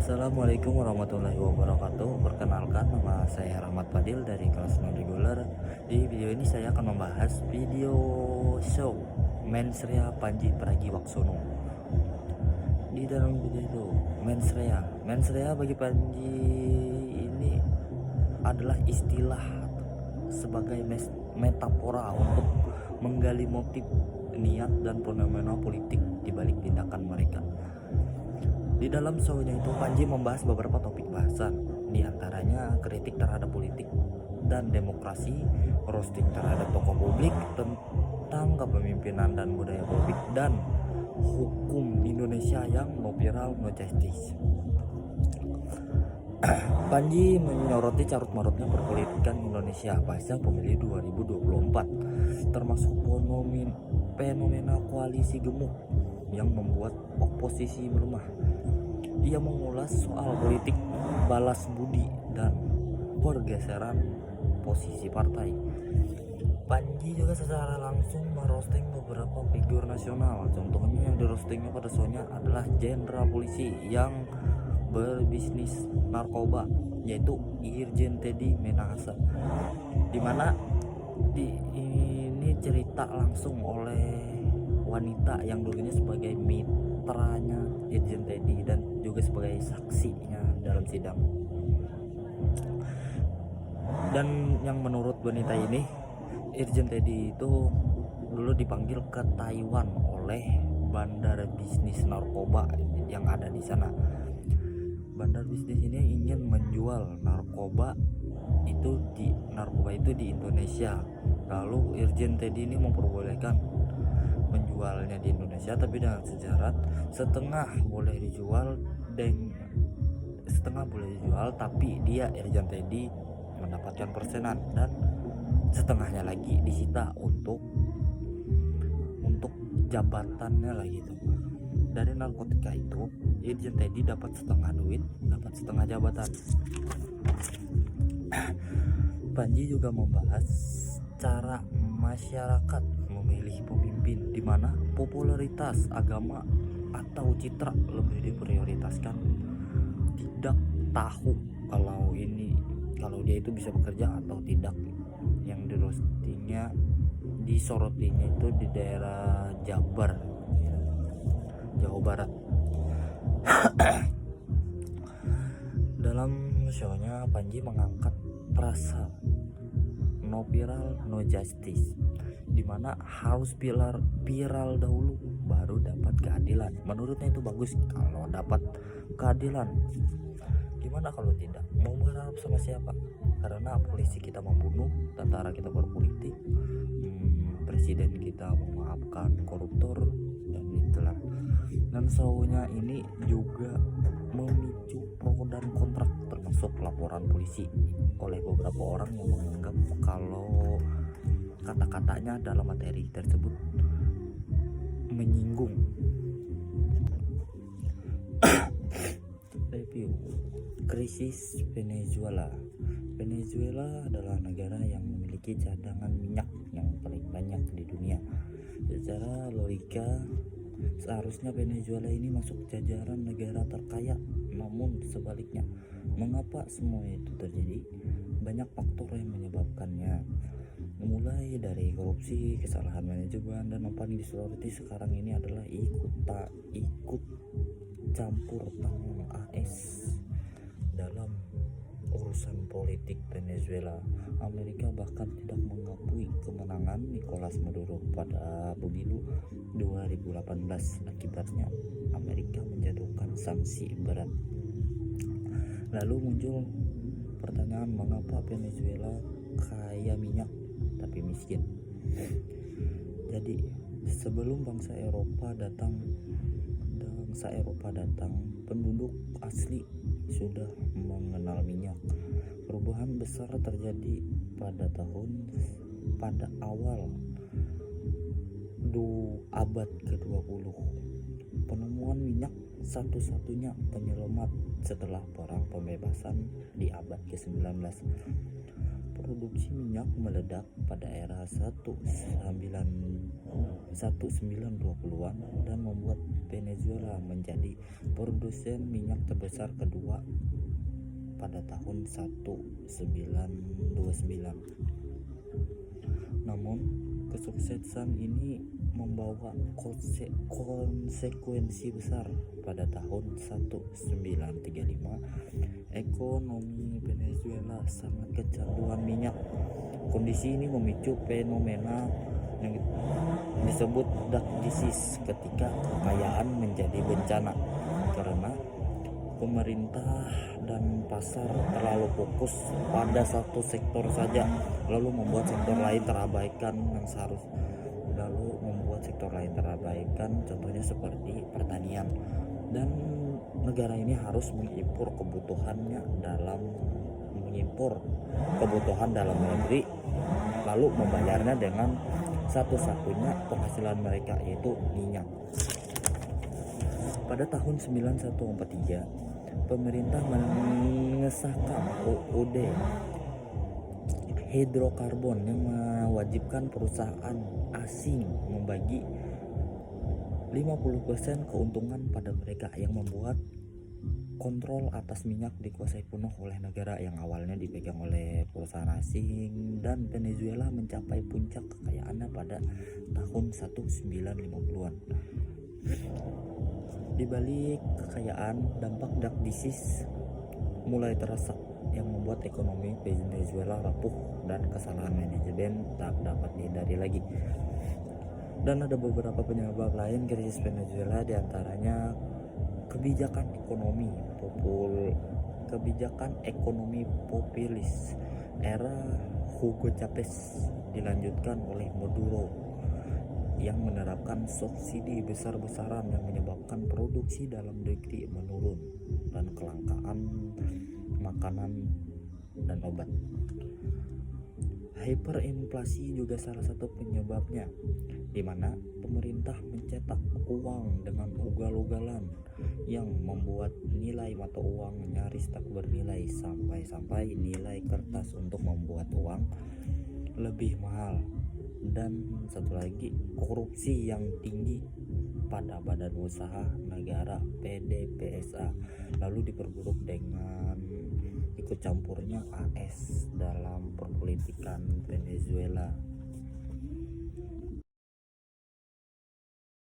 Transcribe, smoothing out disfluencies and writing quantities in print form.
Assalamualaikum warahmatullahi wabarakatuh. Perkenalkan, nama saya Rahmat Fadil dari kelas non reguler. Di video ini saya akan membahas video show Mensrea Panji Pragiwaksono. Di dalam video itu Mensrea bagi Panji ini adalah istilah sebagai metafora untuk menggali motif, niat, dan fenomena politik di balik tindakan mereka. Di dalam show-nya itu Panji membahas beberapa topik bahasan, diantaranya kritik terhadap politik dan demokrasi, roasting terhadap tokoh publik, tentang kepemimpinan dan budaya publik, dan hukum Indonesia yang no viral no justice. Panji menyoroti carut-marutnya perpolitikan Indonesia pasca pemilu 2024, termasuk fenomena koalisi gemuk yang membuat oposisi melemah. Ia mengulas soal politik balas budi dan pergeseran posisi partai. Panji juga secara langsung merosting beberapa figur nasional. Contohnya yang dirostingnya pada show-nya adalah jenderal polisi yang berbisnis narkoba, yaitu Irjen Teddy Minahasa, dimana ini cerita langsung oleh wanita yang dulunya sebagai mitranya Irjen Teddy dan juga sebagai saksinya dalam sidang. Dan yang menurut wanita ini, Irjen Teddy itu dulu dipanggil ke Taiwan oleh bandar bisnis narkoba yang ada di sana. Bandar bisnis ini ingin menjual narkoba itu di Indonesia. Lalu Irjen Teddy ini memperbolehkan menjualnya di Indonesia, tapi dengan syarat setengah boleh dijual, tapi dia Irjen Teddy mendapatkan persenan, dan setengahnya lagi disita untuk jabatannya lah gitu. Dari narkotika itu Irjen Teddy dapat setengah duit, dapat setengah jabatan. Panji juga membahas cara masyarakat memilih pemimpin, di mana popularitas, agama, atau citra lebih diprioritaskan. Tidak tahu kalau dia itu bisa bekerja atau tidak. Yang disorotinya itu di daerah Jabar, Jawa Barat. Dalam show-nya Panji mengangkat frasa no viral no justice, dimana harus viral dahulu baru dapat keadilan. Menurutnya itu bagus kalau dapat keadilan. Gimana kalau tidak? Mau berharap sama siapa? Karena polisi kita membunuh, tentara kita berpolitik, presiden kita memaafkan koruptor, dan itulah. Dan show-nya ini juga memicu pro dan kontra, termasuk laporan polisi oleh beberapa orang yang menganggap kalau kata-katanya dalam materi tersebut menyinggung. Review krisis Venezuela. Venezuela adalah negara yang memiliki cadangan minyak yang paling banyak di dunia. Secara logika seharusnya Venezuela ini masuk jajaran negara terkaya, namun sebaliknya. Mengapa semua itu terjadi? Banyak faktor yang menyebabkannya, mulai dari korupsi, kesalahan manajemen, dan yang paling disoroti sekarang ini adalah ikut campur tangan AS dalam urusan politik Venezuela. Amerika bahkan tidak mengakui kemenangan Nicolas Maduro pada pemilu 2018. Akibatnya Amerika menjatuhkan sanksi berat. Lalu muncul pertanyaan, mengapa Venezuela kaya minyak tapi miskin? Jadi sebelum bangsa Eropa datang, penduduk asli sudah mengenal minyak. Perubahan besar terjadi pada awal abad ke-20. Penemuan minyak satu-satunya penyelamat setelah perang pembebasan di abad ke-19. Produksi minyak meledak pada era 1920-an dan membuat Venezuela menjadi produsen minyak terbesar kedua pada tahun 1929. Namun kesuksesan ini membawa konsekuensi besar. Pada tahun 1935 ekonomi Venezuela sangat kecanduan minyak. Kondisi ini memicu fenomena yang disebut dark disease ketika kekayaan menjadi bencana karena pemerintah dan pasar terlalu fokus pada satu sektor saja, lalu membuat sektor lain terabaikan contohnya seperti pertanian, dan negara ini harus mengimpor kebutuhan dalam negeri, lalu membayarnya dengan satu-satunya penghasilan mereka, yaitu minyak. Pada tahun 1943 pemerintah mengesahkan UUD hidrokarbon yang mewajibkan perusahaan asing membagi 50% keuntungan pada mereka, yang membuat kontrol atas minyak dikuasai penuh oleh negara yang awalnya dipegang oleh perusahaan asing, dan Venezuela mencapai puncak kekayaannya pada tahun 1950-an. Di balik kekayaan, dampak dark disease mulai terasa yang membuat ekonomi Venezuela rapuh dan kesalahan manajemen tak dapat dihindari lagi. Dan ada beberapa penyebab lain krisis Venezuela, diantaranya kebijakan ekonomi populis era Hugo Chavez dilanjutkan oleh Maduro yang menerapkan subsidi besar-besaran yang menyebabkan produksi dalam negeri menurun dan kelangkaan makanan dan obat. Hiperinflasi juga salah satu penyebabnya, di mana pemerintah mencetak uang dengan ugal-ugalan yang membuat nilai mata uang nyaris tak bernilai, sampai nilai kertas untuk membuat uang lebih mahal. Dan satu lagi, korupsi yang tinggi pada badan usaha negara PDVSA, lalu diperburuk dengan ikut campurnya AS dalam perpolitikan Venezuela.